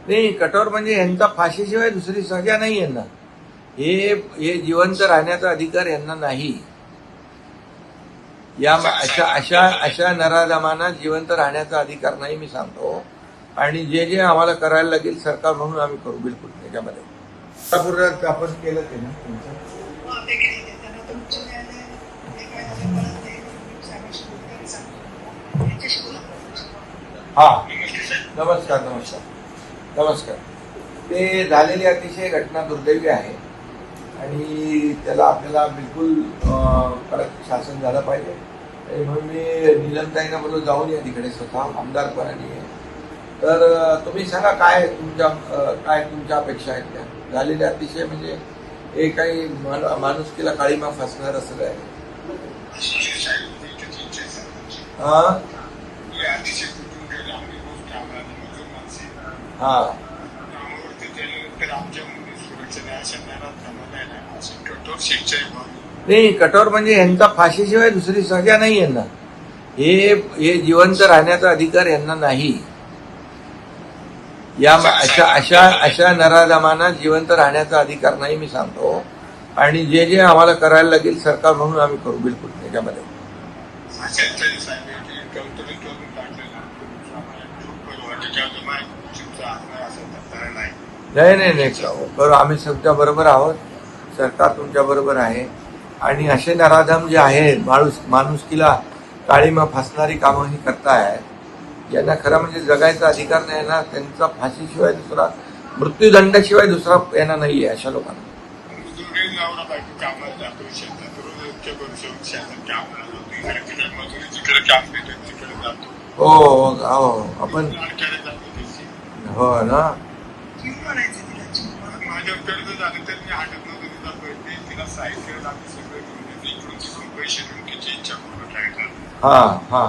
नाही, कठोर म्हणजे यांचा फाशीशिवाय दुसरी सजा नाही यांना. हे जिवंत राहण्याचा अधिकार यांना नाही. या अशा नराधमांना जिवंत राहण्याचा अधिकार नाही, मी सांगतो. आणि जे आम्हाला करायला लागेल सरकार म्हणून आम्ही करू, बिलकुल त्याच्यामध्ये. आपण केलं ते ना तुमचं. हा, नमस्कार नमस्कार नमस्कार. ते झालेली अतिशय घटना दुर्दैवी आहे आणि त्याला आपल्याला बिलकुल कडक शासन झालं पाहिजे. म्हणून मी नीलमताईंना बोललो जाऊन या तिकडे स्वतः आमदारपणाने. तर तुम्ही सांगा काय तुमच्या अपेक्षा आहेत त्या. झालेले अतिशय म्हणजे हे काही माणुसकीला काळीमा फासणार असं आहे. नाही, कठोर म्हणजे यांचा फाशीशिवाय दुसरी सजा नाही यांना. हे जिवंत राहण्याचा अधिकार यांना नाही. या अशा नराधमांना जिवंत राहण्याचा अधिकार नाही, मी सांगतो. आणि जे आम्हाला करायला लागेल सरकार म्हणून आम्ही करू, बिलकुल त्याच्यामध्ये. नाही करू, आम्ही तुमच्या बरोबर आहोत. सरकार तुमच्या बरोबर आहे. आणि असे नराधम जे आहेत माणुसकीला काळीमा फासणारी कामं ही करतायत, यांना खरं म्हणजे जगायचा अधिकार नाही ना. त्यांचा फाशीशिवाय दुसरा, मृत्यूदंडाशिवाय दुसरा यांना नाहीये अशा लोकांना. हो आपण हो ना. हा हा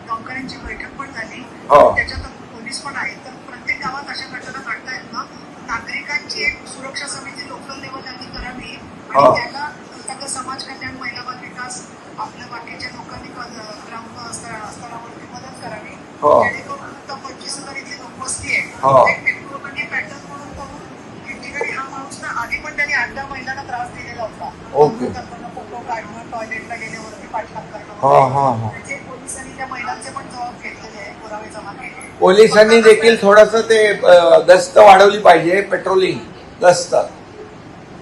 गावकऱ्यांची बैठक पण झाली. त्याच्यात पोलीस पण आहेत. तर प्रत्येक गावात अशा घटना घडतायत ना, नागरिकांची एक सुरक्षा समिती लोकल लेवलला करावी आणि त्याला समाज कल्याण, महिला बाल विकास, आपल्या बाकीच्या लोकांनी ग्राम स्तरावरती मदत करावी. जेणेकरून 25,000 इथली लोकवस्ती आहे, एक पॅटर्न म्हणून करून एक ठिकाणी हा माणूस ना आधी पण त्यांनी 8-10 महिलांना त्रास दिलेला होता. फोटो काढणं, टॉयलेटला गेल्यावरती पाठलाग करणं. पोलिसांनी त्या महिलांचे पण जबाब घेतलेले आहे, पुरावे जमा केले. पोलिसांनी देखील थोडंसं ते गस्त वाढवली पाहिजे, पेट्रोलिंग गस्त.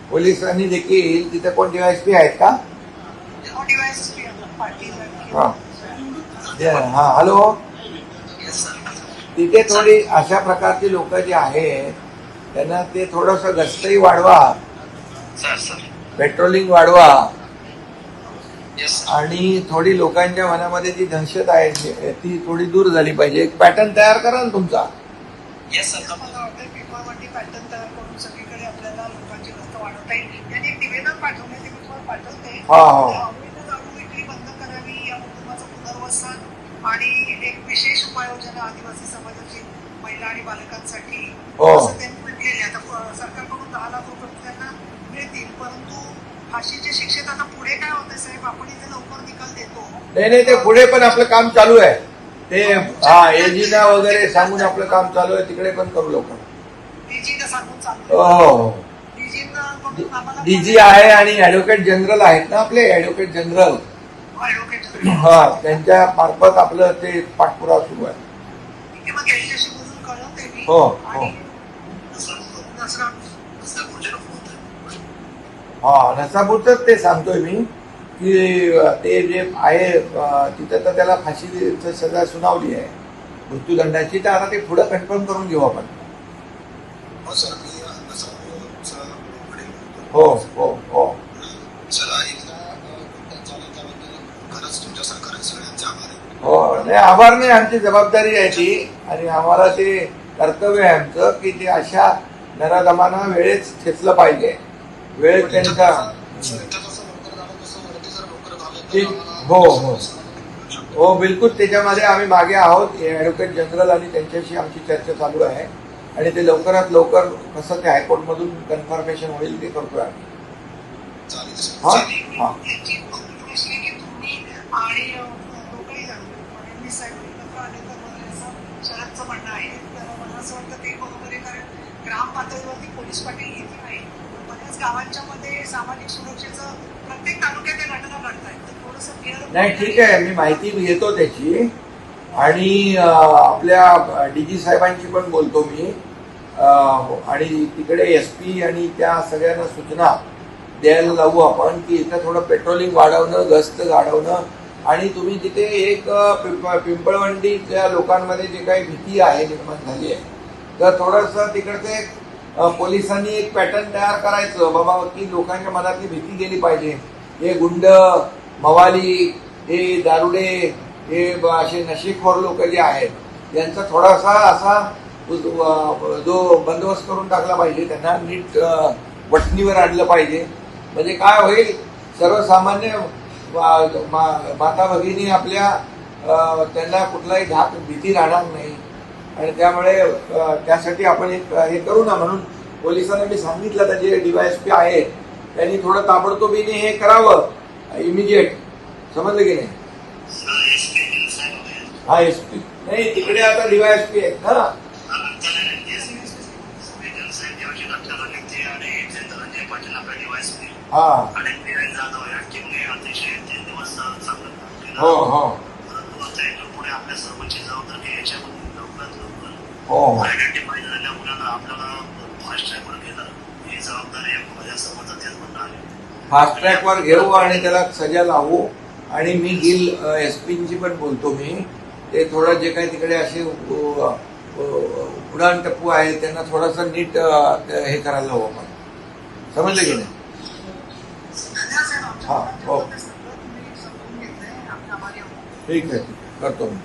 पोलिसांनी देखील तिथे कोण डीवायएसपी आहेत का? हा हॅलो. तिथे थोडी अशा प्रकारची लोक जी आहेत त्यांना ते थोडंसं गस्तही वाढवा, पेट्रोलिंग वाढवा. आणि थोडी लोकांच्या मनामध्ये जी दहशत आहे ती थोडी दूर झाली पाहिजे. एक पॅटर्न तयार करा ना तुमचा. पॅटर्न तयार करून सगळीकडे आपल्याला लोकांची गस्त वाढवता येईल. यांनी एक निवेदन पाठवले, ते मी तुम्हाला पाठवते. दारू विक्री बंद करावी, या कुटुंबाचं पुनर्वसन आणि एक विशेष उपाययोजना आदिवासी समाजाची महिला आणि बालकांसाठी असं त्यांनी म्हटलेले. आता सरकारकडून 10 लाख रुपये त्यांना मिळतील, परंतु फाशीच्या शिक्षेत आता पुढे काय होतंय साहेब, आपण इथे लवकर निकाल देतो. नाही ते पुढे पण आपलं काम चालू आहे. ते एजीना वगैरे सांगून आपलं काम चालू आहे, तिकडे पण करू लवकर. डीजीना सांगून चालू. डीजी आहे आणि ऍडव्होकेट जनरल आहेत ना आपले, ऍडव्होकेट जनरल. त्यांच्या मार्फत आपलं ते पाठपुरावा सुरू आहे. नसापूरच ते सांगतोय मी की ते जे आहे तिथं तर त्याला फाशीची सजा सुनावली आहे, मृत्यूदंडाची. तर आता ते पुढे कन्फर्म करून घेऊ आपण. हो हो हो. हो नाही, आभार नाही, आमची जबाबदारी आहे ती. आणि आम्हाला ते कर्तव्य आहे आमचं की ते अशा नराधमांना वेळेत खेचलं पाहिजे. वेळेत त्यांचा हो हो हो बिलकुल. त्याच्यामध्ये आम्ही मागे आहोत. ऍडव्होकेट जनरल आणि त्यांच्याशी आमची चर्चा चालू आहे आणि ते लवकरात लवकर कसं ते हायकोर्टमधून कन्फर्मेशन होईल ते करतोय आम्ही. हा हा याची गोष्ट अशी आहे की तुम्ही आणि लोकही फडणवीस साहेब एकत्र आले तर बरं असं शरदचं म्हणणं आहे. तर मला असं वाटतं ते बरोबर आहे, कारण ग्राम पातळीवरती पोलीस पाटील येथे नाही, बऱ्याच गावांच्या मध्ये सामाजिक सुरक्षेचं प्रत्येक तालुक्यात ते घटना घडतायत. तर थोडंसं नाही ठीक आहे, मी माहिती घेतो त्याची आणि आपल्या डीजी साहेबांची पण बोलतो मी आणि तिकडे एसपी आणि त्या सगळ्यांना सूचना द्यायला लावू आपण की इथं थोडं पेट्रोलिंग वाढवणं, गस्त वाढवणं आणि तुम्ही तिथे एक पिंपळवंडीच्या लोकांमध्ये जे काही भीती आहे निर्माण झाली आहे तर थोडंसं तिकडचे पोलिसांनी एक पॅटर्न तयार करायचं बाबा की लोकांच्या मनातली भीती गेली पाहिजे. हे गुंड, मवाली, हे दारुडे, हे असे नशेखोर लोक जे आहेत यांचा थोडासा असा जो बंदोबस्त करून टाकला पाहिजे. त्यांना नीट वठणीवर आणलं पाहिजे. म्हणजे काय होईल, सर्वसामान्य माता भगिनी आपल्या त्यांना कुठलाही घात भीती राहणार नाही आणि त्यामुळे त्यासाठी आपण एक हे करू ना. म्हणून पोलिसांना मी सांगितलं तर जे DYSP आहेत त्यांनी थोडं ताबडतोबीने हे करावं इमिजिएट. समजलं की नाही? हा SP नाही, तिकडे आता DYSP आहेत ना. हा हो हो हो फास्ट ट्रॅकवर घेऊ आणि त्याला सजा लावू. आणि मी गिल SP पण बोलतो मी, ते थोडं जे काही तिकडे असे उडाण टप्पू आहेत त्यांना थोडंसं नीट हे करायला हवं आपण. समजलं की नाही? हा हो ठीक आहे, करतो मी.